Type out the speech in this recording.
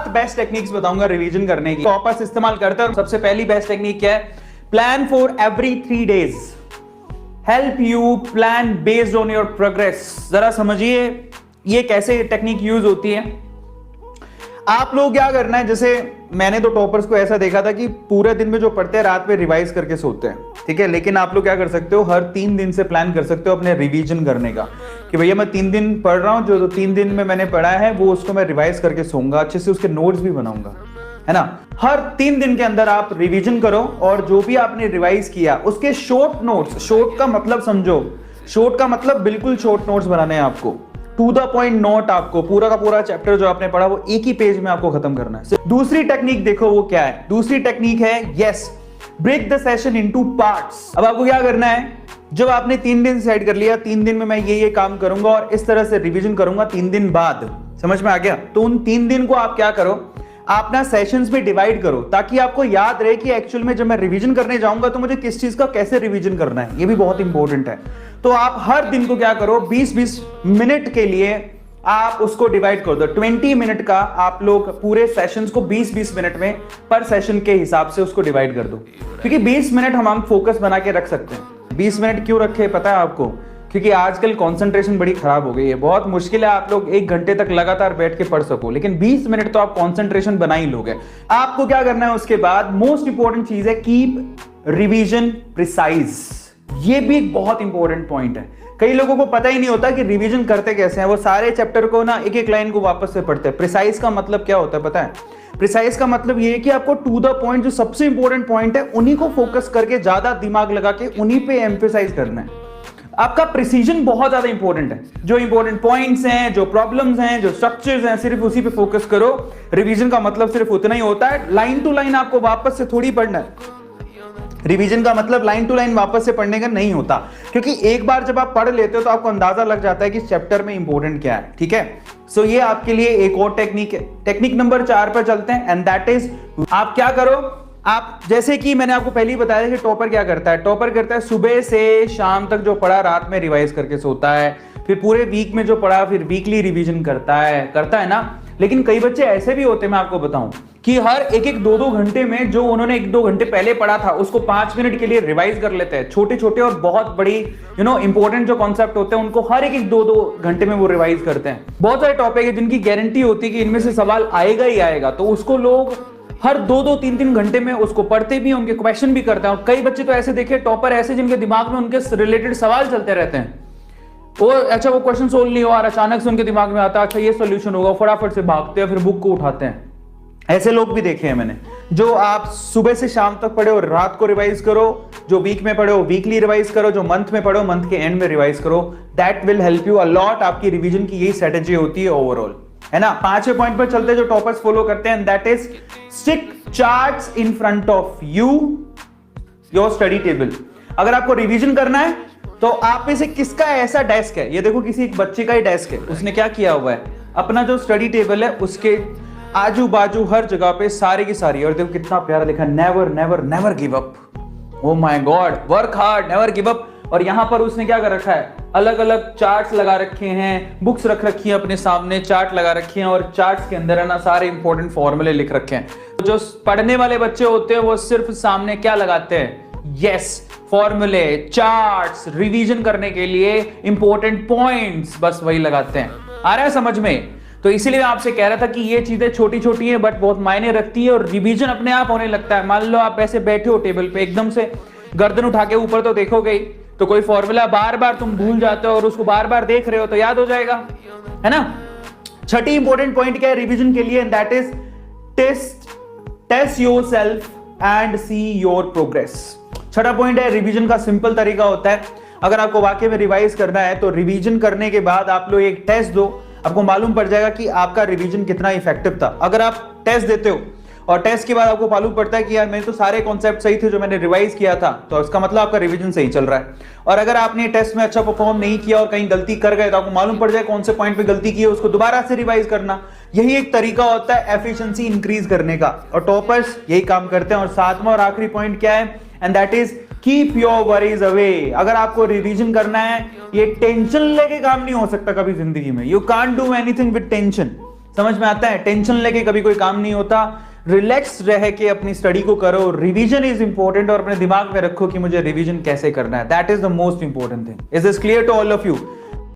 7 best techniques बताऊंगा revision करने की, टॉपर्स इस्तेमाल करते हैं। सबसे पहली बेस्ट टेक्निक क्या है? Plan for every 3 days, help you plan based on your progress. जरा समझिए ये कैसे टेक्निक यूज होती है। आप लोग क्या करना है, जैसे मैंने तो टॉपर्स को ऐसा देखा था कि पूरे दिन में जो पढ़ते हैं रात में रिवाइज करके सोते हैं, ठीक है। लेकिन आप लोग क्या कर सकते हो, हर 3 दिन से प्लान कर सकते हो अपने रिवीजन करने का, कि भैया मैं 3 दिन पढ़ रहा हूं, जो 3 दिन में मैंने पढ़ा है वो उसको मैं रिवाइज करके सोऊंगा, अच्छे से उसके नोट्स भी बनाऊंगा, है ना। हर 3 दिन के अंदर आप रिवीजन करो और जो भी आपने रिवाइज किया उसके शॉर्ट नोट्स, शॉर्ट का मतलब समझो, शॉर्ट का मतलब बिल्कुल शॉर्ट नोट्स बनाने हैं आपको, टू द पॉइंट नोट। आपको पूरा का पूरा चैप्टर जो आपने पढ़ा वो एक ही पेज में आपको खत्म करना है। दूसरी टेक्निक देखो वो क्या है। दूसरी टेक्निक है yes, break the session into parts. अब आपको क्या करना है, जब आपने 3 दिन सेट कर लिया, 3 दिन में मैं ये काम करूंगा और इस तरह से रिवीजन करूंगा 3 दिन बाद, समझ में आ गया? तो उन 3 दिन को आप क्या करो, आप ना सेशंस में डिवाइड करो, ताकि आपको याद रहे कि एक्चुअल में जब मैं रिवीजन करने जाऊंगा तो मुझे किस चीज का कैसे रिवीजन करना है। ये भी बहुत इंपॉर्टेंट है। तो आप हर दिन को क्या करो, 20-20 मिनट के लिए आप उसको डिवाइड कर दो। 20 मिनट का आप लोग पूरे सेशंस को 20-20 मिनट में पर सेशन के हिसाब से उसको डिवाइड कर दो, क्योंकि 20 मिनट हम फोकस बना के रख सकते हैं। 20 मिनट क्यों रखे पता है आपको? क्योंकि आजकल कंसंट्रेशन बड़ी खराब हो गई है, बहुत मुश्किल है आप लोग 1 घंटे तक लगातार बैठ के पढ़ सको, लेकिन 20 मिनट तो आप कंसंट्रेशन बना ही लोगे। आपको क्या करना है उसके बाद, मोस्ट इंपॉर्टेंट चीज है कीप रिवीजन प्रिसाइज। ये भी एक बहुत इंपॉर्टेंट पॉइंट है। कई लोगों को पता ही नहीं होता कि रिवीजन करते कैसे हैं। वो सारे चैप्टर को ना एक एक लाइन को वापस से पढ़ते हैं। प्रिसाइज का मतलब क्या होता है पता है? प्रिसाइज का मतलब ये है कि आपको टू द पॉइंट, जो सबसे इंपॉर्टेंट पॉइंट है उन्हीं को फोकस करके, ज्यादा दिमाग लगा के उन्हीं पे एम्फेसाइज करना है। आपका प्रिसीजन बहुत ज्यादा इंपॉर्टेंट है। जो इंपॉर्टेंट पॉइंट्स हैं, जो प्रॉब्लम्स हैं, जो स्ट्रक्चर्स हैं, सिर्फ उसी पे फोकस करो। रिवीजन का मतलब सिर्फ उतना ही होता है, लाइन टू लाइन आपको वापस से थोड़ी पढ़ना है। रिवीजन का मतलब लाइन टू लाइन वापस से पढ़ने का नहीं होता, क्योंकि एक बार जब आप पढ़ लेते हो तो आपको अंदाजा लग जाता है कि चैप्टर में इंपॉर्टेंट क्या है, ठीक है। सो ये आपके लिए एक और टेक्निक है। टेक्निक नंबर 4 पर चलते हैं, एंड दैट इज, आप क्या करो, आप जैसे कि मैंने आपको पहले ही बताया कि टॉपर क्या करता है। टॉपर करता है सुबह से शाम तक जो पढ़ा रात में रिवाइज करके सोता है, फिर पूरे वीक में जो पढ़ा फिर वीकली रिवीजन करता है ना। लेकिन कई बच्चे ऐसे भी होते हैं, मैं आपको बताऊं, कि हर 1-2 घंटे में जो उन्होंने 1-2 घंटे पहले पढ़ा था उसको 5 मिनट के लिए रिवाइज कर लेते हैं। छोटे छोटे और बहुत बड़ी इंपॉर्टेंट जो कॉन्सेप्ट होते हैं उनको हर 1-2 घंटे में वो रिवाइज करते हैं। बहुत सारे टॉपिक है जिनकी गारंटी होती है कि इनमें से सवाल आएगा ही आएगा, तो उसको लोग हर 2-2, 3-3 घंटे में उसको पढ़ते भी, उनके क्वेश्चन भी करते हैं। और कई बच्चे तो ऐसे देखे, टॉपर ऐसे जिनके दिमाग में उनके रिलेटेड सवाल चलते रहते हैं। वो क्वेश्चन सोल्व नहीं हुआ और अचानक से उनके दिमाग में आता है अच्छा ये सॉल्यूशन होगा, फटाफट से भागते हैं, फिर बुक को उठाते हैं। ऐसे लोग भी देखे हैं मैंने। जो आप सुबह से शाम तक पढ़े और रात को रिवाइज करो, जो वीक में पढ़े हो वीकली रिवाइज करो, जो मंथ में पढ़ो मंथ के एंड में रिवाइज करो। That will help you a lot. आपकी रिवीजन की यही स्ट्रेटेजी होती है ओवरऑल, है ना। 5वें पॉइंट पर चलते हैं जो टॉपर्स फॉलो करते हैं, that is stick charts in front of you, your study table. अगर आपको रिवीजन करना है तो आप में से किसका ऐसा डेस्क है, ये देखो किसी एक बच्चे का ही डेस्क है, उसने क्या किया हुआ है, अपना जो स्टडी टेबल है उसके आजू बाजू हर जगह पे सारी की सारी, और देखो कितना प्यारा लिखा, never never never give up. Oh my God, work hard never give up. और यहां पर उसने क्या कर रखा है, अलग अलग चार्ट्स लगा रखे हैं, बुक्स रख रखी हैं अपने सामने, चार्ट लगा रखे हैं, और चार्ट्स के अंदर है ना सारे इंपॉर्टेंट फॉर्मूले लिख रखे हैं। जो पढ़ने वाले बच्चे होते हैं वो सिर्फ सामने क्या लगाते हैं, यस, फॉर्मूले, चार्ट्स, रिवीजन करने के लिए इंपॉर्टेंट पॉइंट्स, बस वही लगाते हैं। आ रहा है समझ में? तो इसीलिए मैं आपसे कह रहा था कि ये चीजें छोटी छोटी हैं बट बहुत मायने रखती है, और रिवीजन अपने आप होने लगता है। मान लो आप ऐसे बैठे हो टेबल पे, एकदम से गर्दन उठा के ऊपर तो देखोगे ही, तो कोई फॉर्मूला बार बार तुम भूल जाते हो और उसको बार बार देख रहे हो तो याद हो जाएगा, है ना। 6ठी इंपॉर्टेंट पॉइंट क्या है रिवीजन के लिए, that is test yourself and see your progress. 6ठा पॉइंट है, रिवीजन का सिंपल तरीका होता है, अगर आपको वाकई में रिवाइज करना है तो रिवीजन करने के बाद आप लोग एक टेस्ट दो, आपको मालूम पड़ जाएगा कि आपका रिवीजन कितना इफेक्टिव था। अगर आप टेस्ट देते हो और टेस्ट के बाद आपको मालूम पड़ता है कि यार मेरे तो सारे कॉन्सेप्ट सही थे जो मैंने रिवाइज किया था, तो इसका मतलब आपका रिवीजन सही चल रहा है। और अगर आपने टेस्ट में अच्छा परफॉर्म नहीं किया और कहीं गलती कर गए तो आपको मालूम पड़ जाए कौन से पॉइंट पे गलती की है, उसको दोबारा से रिवाइज करना। यही एक तरीका होता है एफिशिएंसी इंक्रीज करने का, और टॉपर्स यही काम करते हैं। और 7वां और आखिरी पॉइंट क्या है, and that is keep your worries away. अगर आपको रिवीजन करना है, ये टेंशन लेके काम नहीं हो सकता कभी जिंदगी में। You can't do anything with tension. समझ में आता है? टेंशन लेके कभी कोई काम नहीं होता। रिलैक्स रह के अपनी स्टडी को करो। रिवीजन इज इंपॉर्टेंट और अपने दिमाग में रखो कि मुझे रिवीजन कैसे करना है। That is the most important thing. Is this clear to all of you?